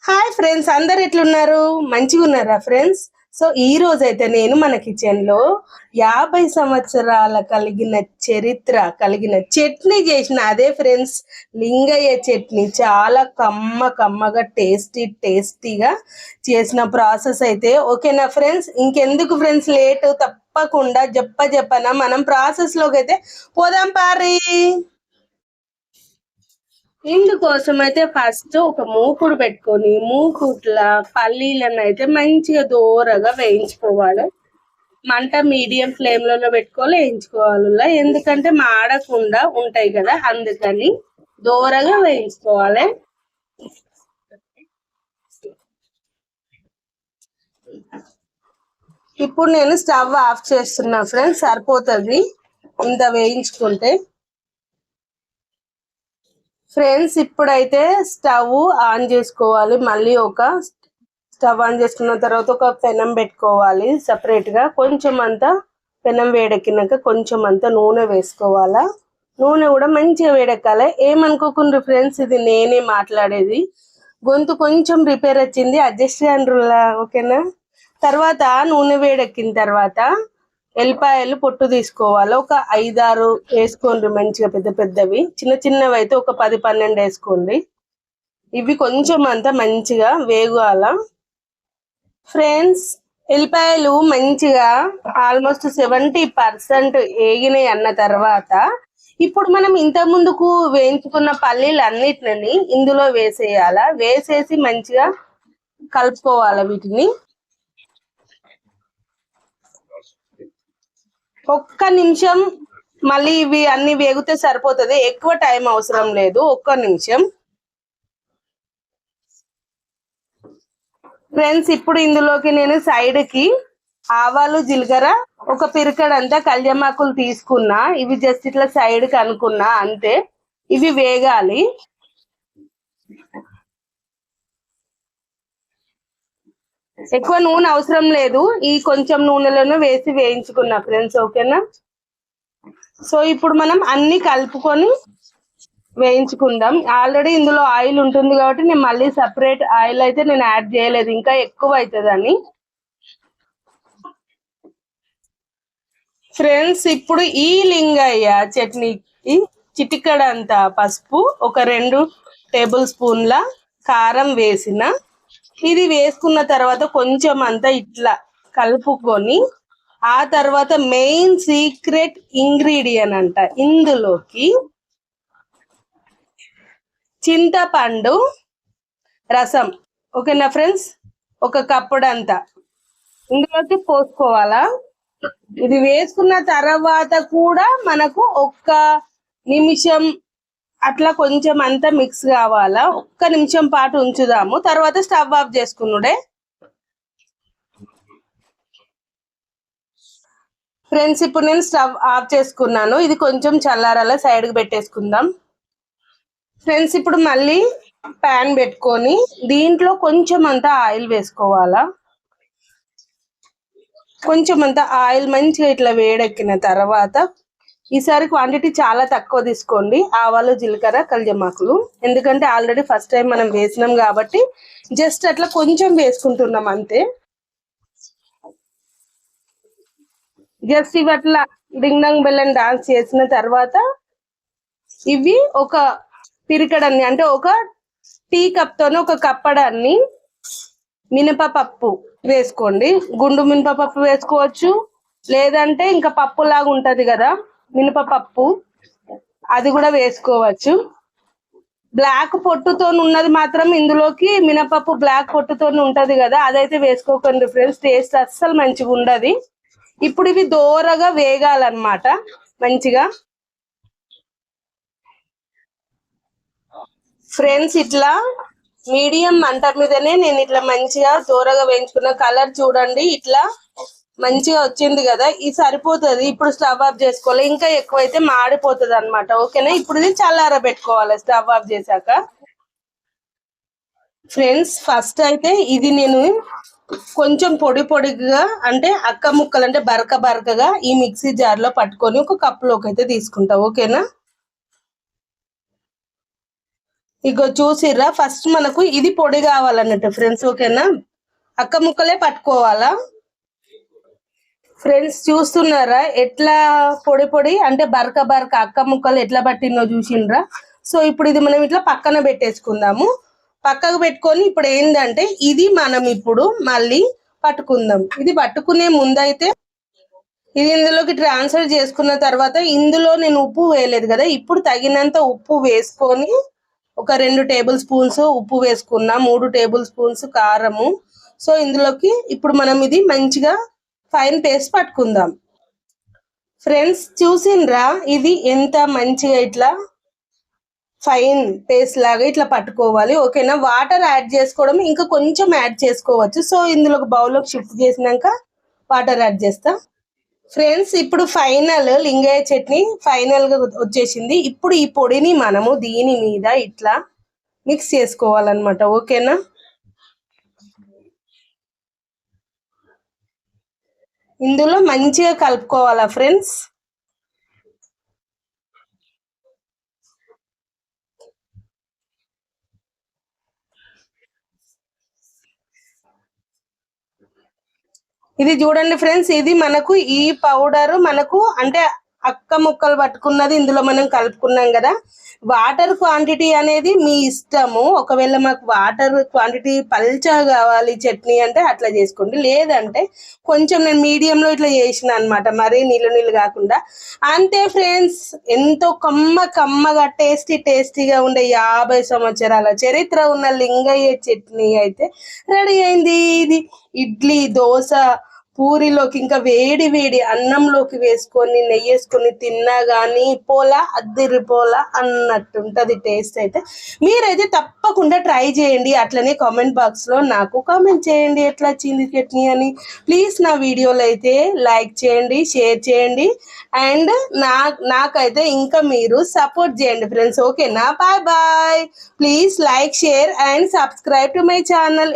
Hi friends, అందరు ఎట్లున్నారు? మంచిగా ఉన్నారా ఫ్రెండ్స్? సో ఈ రోజు అయితే నేను మన కిచెన్ లో 50 సంవత్సరాల కలిగిన చరిత్ర కలిగిన చట్నీ చేసిన. అదే ఫ్రెండ్స్, లింగయ్య చట్నీ. చాలా కమ్మగా టేస్టీగా చేసిన ప్రాసెస్ అయితే. ఓకేనా ఫ్రెండ్స్? ఇంకెందుకు ఫ్రెండ్స్ లేటు, తప్పకుండా చెప్పనా మనం ప్రాసెస్ లోకి అయితే పోదాం పారి. ఇందుకోసం అయితే ఫస్ట్ ఒక మూకుడు పెట్టుకొని మూకుట్ల పల్లీలను అయితే మంచిగా దూరగా వేయించుకోవాలి. మంట మీడియం ఫ్లేమ్లలో పెట్టుకోవాలి, వేయించుకోవాలి. ఎందుకంటే మాడకుండా ఉంటాయి కదా, అందుకని దూరగా వేయించుకోవాలి. ఇప్పుడు నేను స్టవ్ ఆఫ్ చేస్తున్నా ఫ్రెండ్స్, సరిపోతుంది ఇంత వేయించుకుంటే. ఫ్రెండ్స్ ఇప్పుడైతే స్టవ్ ఆన్ చేసుకోవాలి. మళ్ళీ ఒక స్టవ్ ఆన్ చేసుకున్న తర్వాత ఒక పెనం పెట్టుకోవాలి సపరేట్ గా. కొంచెం అంతా పెనం వేడెక్కినాక కొంచెం అంతా నూనె వేసుకోవాలా. నూనె కూడా మంచిగా వేడెక్కాలి. ఏమనుకోకుండా ఫ్రెండ్స్, ఇది నేనే మాట్లాడేది, గొంతు కొంచెం రిపేర్ వచ్చింది, అడ్జస్ట్ చేయండిలా. ఓకేనా? తర్వాత నూనె వేడెక్కిన తర్వాత ఎల్లిపాయలు పొట్టు తీసుకోవాలి. ఒక 5-6 వేసుకోండి, మంచిగా పెద్దవి. చిన్నవి అయితే ఒక 10-12 వేసుకోండి. ఇవి కొంచెం అంతా మంచిగా వేగాల ఫ్రెండ్స్. ఎల్లిపాయలు మంచిగా ఆల్మోస్ట్ 70% వేగినాయి అన్న తర్వాత ఇప్పుడు మనం ఇంత ముందుకు వేయించుకున్న పల్లీలు అన్నిటిని ఇందులో వేసేయాల. వేసేసి మంచిగా కలుపుకోవాలి వీటిని. ఒక్క నిమిషం, మళ్ళీ ఇవి అన్ని వేగితే సరిపోతుంది, ఎక్కువ టైం అవసరం లేదు. ఒక్క నిమిషం ఫ్రెండ్స్. ఇప్పుడు ఇందులోకి నేను సైడ్ కి ఆవాలు, జీలకర్ర, ఒక పిరికడంతా కళ్యామాకులు తీసుకున్నా. ఇవి జస్ట్ ఇట్లా సైడ్ కి అనుకున్నా అంతే. ఇవి వేగాలి. ఎక్కువ నూనె అవసరం లేదు, ఈ కొంచెం నూనెలను వేసి వేయించుకున్నా ఫ్రెండ్స్. ఓకేనా? సో ఇప్పుడు మనం అన్ని కలుపుకొని వేయించుకుందాం. ఆల్రెడీ ఇందులో ఆయిల్ ఉంటుంది కాబట్టి నేను మళ్ళీ సపరేట్ ఆయిల్ అయితే నేను యాడ్ చేయలేదు, ఇంకా ఎక్కువ అవుతుందని. ఫ్రెండ్స్ ఇప్పుడు ఈ లింగయ్య చట్నీకి చిటికడంత పసుపు, ఒక 2 టేబుల్ స్పూన్ల కారం వేసిన. ఇది వేసుకున్న తర్వాత కొంచెం అంతా ఇట్లా కలుపుకొని, ఆ తర్వాత మెయిన్ సీక్రెట్ ఇంగ్రీడియంట్ అంట, ఇందులోకి చింతపండు రసం. ఓకేనా ఫ్రెండ్స్? ఒక కప్పుడంతా ఇందులోకి పోసుకోవాలా. ఇది వేసుకున్న తర్వాత కూడా మనకు ఒక్క నిమిషం అట్లా కొంచెం అంతా మిక్స్ కావాలా. ఒక్క నిమిషం పాటు ఉంచుదాము, తర్వాత స్టవ్ ఆఫ్ చేసుకున్నాడే. ఫ్రెండ్స్ ఇప్పుడు నేను స్టవ్ ఆఫ్ చేసుకున్నాను. ఇది కొంచెం చల్లారాల, సైడ్కి పెట్టేసుకుందాం. ఫ్రెండ్స్ ఇప్పుడు మళ్ళీ ప్యాన్ పెట్టుకొని దీంట్లో కొంచెం అంతా ఆయిల్ వేసుకోవాలా. కొంచెం అంతా ఆయిల్ మంచిగా ఇట్లా వేడెక్కిన తర్వాత, ఈసారి క్వాంటిటీ చాలా తక్కువ తీసుకోండి, ఆవాలు, జీలకర్ర, కళ్యామాకులు. ఎందుకంటే ఆల్రెడీ ఫస్ట్ టైం మనం వేసినాం కాబట్టి జస్ట్ అట్లా కొంచెం వేసుకుంటున్నాం అంతే. జస్ట్ ఇవి అట్లా డింగ్ డంగ్ బెల్లం డాన్స్ చేసిన తర్వాత ఇవి ఒక పిరికడాన్ని, అంటే ఒక టీ కప్ తోనే ఒక కప్పడాన్ని మినపప్పు వేసుకోండి. గుండు మినపప్పు వేసుకోవచ్చు, లేదంటే ఇంకా పప్పు లాగా ఉంటది కదా మినపప్పు, అది కూడా వేసుకోవచ్చు. బ్లాక్ పొట్టుతో ఉన్నది మాత్రం ఇందులోకి, మినపప్పు బ్లాక్ పొట్టుతో ఉంటది కదా, అదైతే వేసుకోకండి ఫ్రెండ్స్, టేస్ట్ అస్సలు మంచిగా ఉండదు. ఇప్పుడు ఇవి దోరగా వేగాలన్నమాట మంచిగా. ఫ్రెండ్స్ ఇట్లా మీడియం మంట మీదనే నేను ఇట్లా మంచిగా దూరగా వేయించుకున్న. కలర్ చూడండి, ఇట్లా మంచిగా వచ్చింది కదా, ఇది సరిపోతుంది. ఇప్పుడు స్టవ్ ఆఫ్ చేసుకోవాలి, ఇంకా ఎక్కువైతే మాడిపోతుంది అనమాట. ఓకేనా? ఇప్పుడు ఇది చల్లార పెట్టుకోవాలి స్టవ్ ఆఫ్ చేశాక. ఫ్రెండ్స్ ఫస్ట్ అయితే ఇది నేను కొంచెం పొడిగా, అంటే అక్క ముక్కలు, అంటే బరకగా ఈ మిక్సీ జార్ లో పట్టుకొని ఒక కప్పులోకి అయితే తీసుకుంటా. ఓకేనా? ఇగో చూసిర్రా, ఫస్ట్ మనకు ఇది పొడి కావాలన్నట్టు ఫ్రెండ్స్, ఓకేనా? అక్క ముక్కలే పట్టుకోవాలా ఫ్రెండ్స్. చూస్తున్నారా ఎట్లా పొడి పొడి అంటే బరక బరక అక్క ముక్కలు ఎట్లా పట్టిందో చూసిండ్రా. సో ఇప్పుడు ఇది మనం ఇట్లా పక్కన పెట్టేసుకుందాము. పక్కకు పెట్టుకొని ఇప్పుడు ఏంటంటే ఇది మనం ఇప్పుడు మళ్ళీ పట్టుకుందాం. ఇది పట్టుకునే ముందైతే ఇది ఇందులోకి ట్రాన్స్ఫర్ చేసుకున్న తర్వాత ఇందులో నేను ఉప్పు వేయలేదు కదా, ఇప్పుడు తగినంత ఉప్పు వేసుకొని ఒక 2 టేబుల్ స్పూన్స్ ఉప్పు వేసుకున్నా, 3 టేబుల్ స్పూన్స్ కారము. సో ఇందులోకి ఇప్పుడు మనం ఇది మంచిగా ఫైన్ పేస్ట్ పట్టుకుందాం. ఫ్రెండ్స్ చూసిండ్రా ఇది ఎంత మంచిగా ఇట్లా ఫైన్ పేస్ట్ లాగా ఇట్లా పట్టుకోవాలి, ఓకేనా? వాటర్ యాడ్ చేసుకోవడం ఇంకా కొంచెం యాడ్ చేసుకోవచ్చు. సో ఇందులో ఒక బౌల్లోకి షిఫ్ట్ చేసినాక వాటర్ యాడ్ చేస్తా. ఫ్రెండ్స్ ఇప్పుడు ఫైనల్ లింగయ్య చట్నీ ఫైనల్ గా వచ్చేసింది. ఇప్పుడు ఈ పొడిని మనము దీని మీద ఇట్లా మిక్స్ చేసుకోవాలన్నమాట, ఓకేనా? ఇందులో మంచిగా కలుపుకోవాలా ఫ్రెండ్స్. ఇది చూడండి ఫ్రెండ్స్, ఇది మనకు ఈ పౌడర్ మనకు అంటే అక్క ముక్కలు పట్టుకున్నది ఇందులో మనం కలుపుకున్నాం కదా. వాటర్ క్వాంటిటీ అనేది మీ ఇష్టము. ఒకవేళ మాకు వాటర్ క్వాంటిటీ పల్చగా కావాలి చట్నీ అంటే అట్లా చేసుకోండి, లేదంటే కొంచెం నేను మీడియంలో ఇట్లా చేసిన అనమాట, మరీ నీళ్ళు నీళ్ళు కాకుండా. అంతే ఫ్రెండ్స్, ఎంతో కమ్మగా టేస్టీగా ఉండే 50 సంవత్సరాల చరిత్ర ఉన్న లింగయ్య చట్నీ అయితే రెడీ అయింది. ఇది ఇడ్లీ, దోశ, పూరిలోకి ఇంకా వేడి వేడి అన్నంలోకి వేసుకొని నెయ్యి వేసుకొని తిన్నా గానీ అద్దిరిపోలా అన్నట్టు ఉంటది టేస్ట్ అయితే. మీరైతే తప్పకుండా ట్రై చేయండి. అట్లనే కామెంట్ బాక్స్ లో నాకు కామెంట్ చేయండి ఎట్లా వచ్చింది చట్నీ అని. ప్లీజ్ నా వీడియోలు అయితే లైక్ చేయండి, షేర్ చేయండి, అండ్ నాకైతే ఇంకా మీరు సపోర్ట్ చేయండి ఫ్రెండ్స్, ఓకేనా? Bye bye. Please like, share and subscribe to my channel.